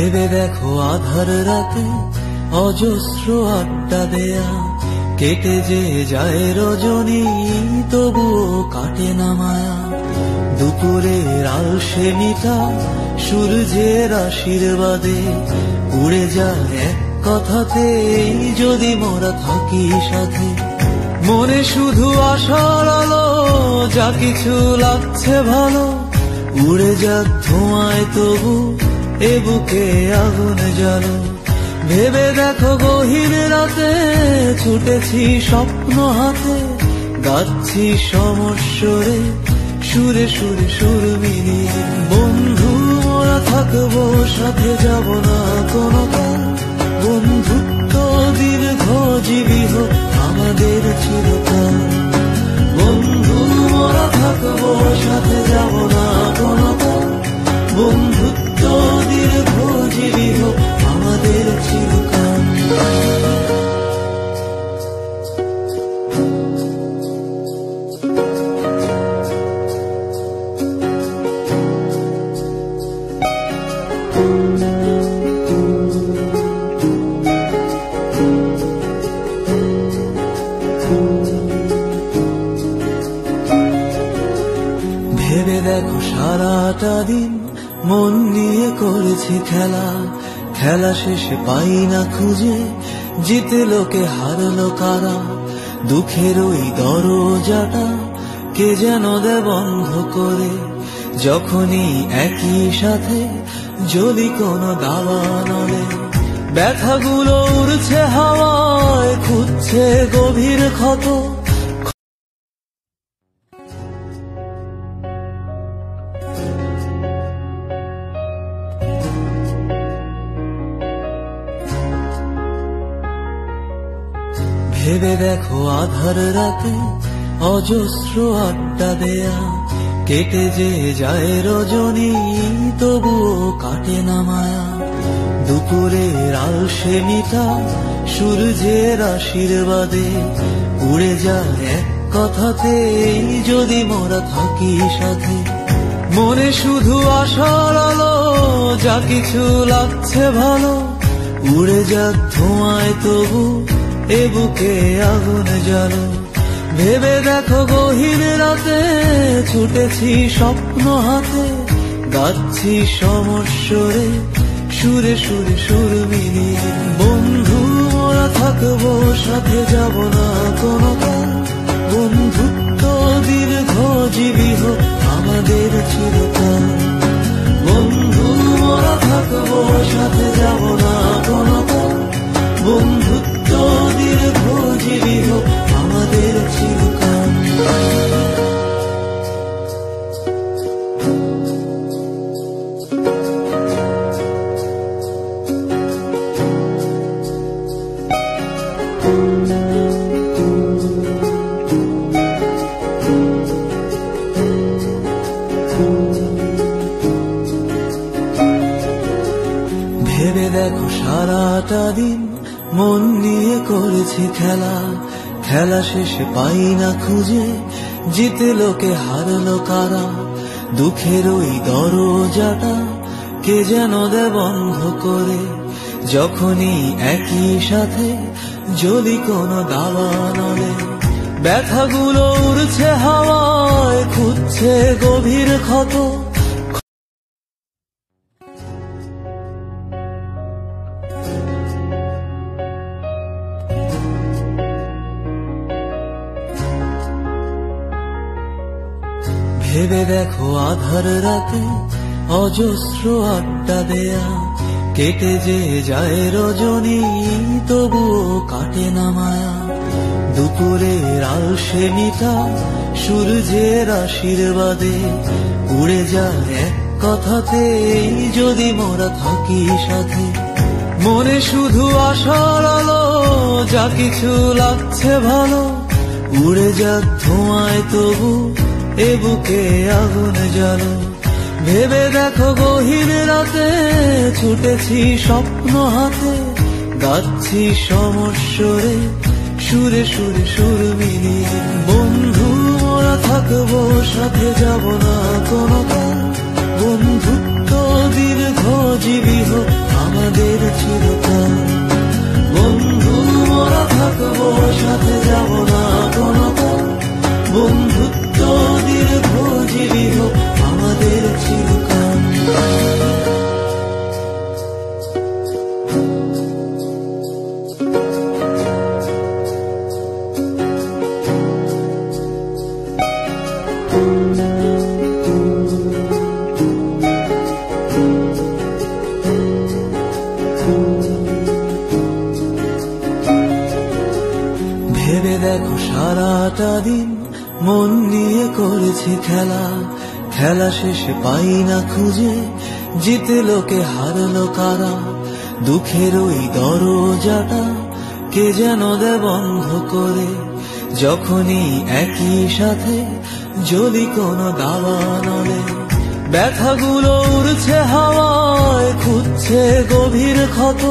ভেবে দেখো আধার রাতে অজস্র আড্ডা দেয়া, কেটে যে যায় রজনী তবুও কাটে না মায়া। দুপুরের আলসে মিটা সূর্যের আশীর্বাদে উড়ে যায় এক কথাতেই যদি মোরা থাকি সাথে। মনে শুধু আশার আলো, যা কিছু লাগছে ভালো উড়ে যাক ধোঁয়ায় তবু এ বুকে আগুন জ্বালো। ভেবে দেখো গহীন রাতে ছুটেছি স্বপ্ন হাতে, গাচ্ছি সমস্বরে সুরে সুরে সুর মিলিয়ে। বন্ধু মোরা থাকবো সাথে, যাব না কোনো কাল, বন্ধুত্ব দীর্ঘজীবী হোক আমাদের চিরকাল। বন্ধু মোরা থাকবো সাথে, যাব না কোনো কাল, বন্ধুত্ব দীর্ঘজীবী হোক আমাদের চিরকাল। ভেবে দেখো সারাটা দিন মন নিয়ে করেছি খেলা, খেলা শেষে পাই না খুঁজে জিতলো কে হারলো কারা। দুঃখের ওই দরজাটা কে যেন দেয় বন্ধ করে, যখনই একই সাথে যদি কোনো দাওয়া নলে। ব্যথাগুলো উড়ছে হাওয়ায়, খুঁজছে গভীর ক্ষত। ভেবে দেখো আধার রাতে অজস্র আড্ডা দেয়া, কেটে যে যায় রজনী তবুও কাটে না মায়া। দুপুরের আলসে মিটা সূর্যের আশীর্বাদে উড়ে যায় এক কথাতেই যদি মোরা থাকি সাথে। মনে শুধু আশার আলো, যা কিছু লাগছে ভালো উড়ে যাক ধোঁয়ায় তবু এ বুকে আগুন জ্বালো। ভেবে দেখো গহীন রাতে ছুটেছি স্বপ্ন হাতে, গাচ্ছি সমস্বরে সুরে সুরে সুর মিলিয়ে। বন্ধু মোরা থাকবো সাথে, যাব না কোনো কাল, বন্ধুত্ব দীর্ঘজীবী হোক আমাদের চিরকাল। বন্ধু মোরা থাকবো সাথে, যাব না কোনো কাল, বন্ধুত্ব দীর্ঘজীবী হোক আমাদের চিরকাল। ভেবে দেখো সারাটা দিন মন নিয়ে করেছি খেলা, খেলা শেষে পাই না খুঁজে জিতলো কে হারলো কারা। দুঃখের ওই দরজাটা কে যেন দেয় বন্ধ করে, যখনই একই সাথে যদি কোনো দাওয়া নলে। ব্যথাগুলো উড়ছে হাওয়ায়, খুঁজছে গভীর ক্ষত। ভেবে দেখো আধার রাতে অজস্র আড্ডা দেয়া, কেটে যে যায় রজনী তবুও কাটে না মায়া। দুপুরের আলসে মিটা সূর্যের আশীর্বাদে উড়ে যায় এক কথাতেই যদি মোরা থাকি সাথে। মনে শুধু আশার আলো, যা কিছু লাগছে ভালো উড়ে যাক ধোঁয়ায় তবু এ বুকে আগুন জ্বালো। ভেবে দেখো গহীন রাতে ছুটেছি স্বপ্ন হাতে, গাচ্ছি সমস্বরে সুরে সুরে সুর মিলিয়ে। বন্ধু মোরা থাকবো সাথে, যাব না কোনো কাল, বন্ধুত্ব দীর্ঘজীবী হোক আমাদের চিরকাল। বন্ধু মোরা থাকবো সাথে, যাব না কোনো কাল। বন্ধুত্ব দীর্ঘজীবী হোক আমাদের চিরকাল। ভেবে দেখো সারাটা দিন মন নিয়ে করেছি খেলা, খেলা শেষে পাই না খুঁজে জিতলো কে হারলো কারা। দুঃখের ওই দরজাটা কে যেন দে বন্ধ করে, যখনই একই সাথে যদি কোনো দাবানলে। ব্যথাগুলো উড়ছে হাওয়ায়, খুঁজছে গভীর ক্ষত,